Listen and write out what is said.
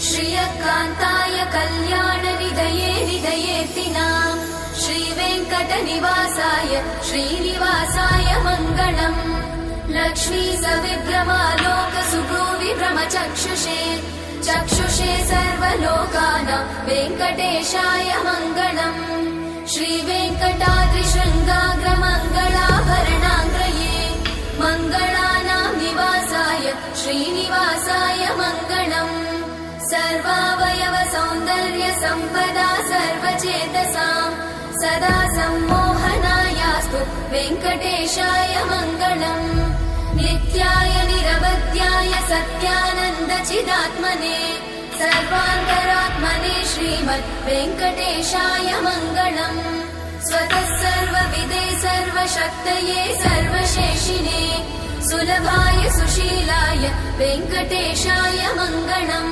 श्रियकान्ताय कल्याणनिधये निधयेऽर्थिनाम् श्रीवेङ्कटनिवासाय श्रीनिवासाय मङ्गलम्। लक्ष्मी सविभ्रमालोकसुभ्रूविभ्रमचक्षुषे चक्षुषे सर्वलोकानां वेङ्कटेशाय मङ्गलम्। श्रीवेङ्कटाद्रिशृङ्गाग्रमङ्गलाभरणाङ्ग्रये मङ्गलानां निवासाय श्रीनिवासाय मङ्गलम्। सर्वावयव सौन्दर्य सम्पदा सर्वचेतसां सदा सम्मोहनायास्तु वेङ्कटेशाय मङ्गलम्। नित्याय निरवध्याय सत्यानन्द चिदात्मने सर्वान्तरात्मने श्रीमद् वेङ्कटेशाय मङ्गलम्। स्वतः सर्वविदे सर्वशक्तये सर्वशेषिने सुलभाय सुशीलाय वेङ्कटेशाय मङ्गलम्।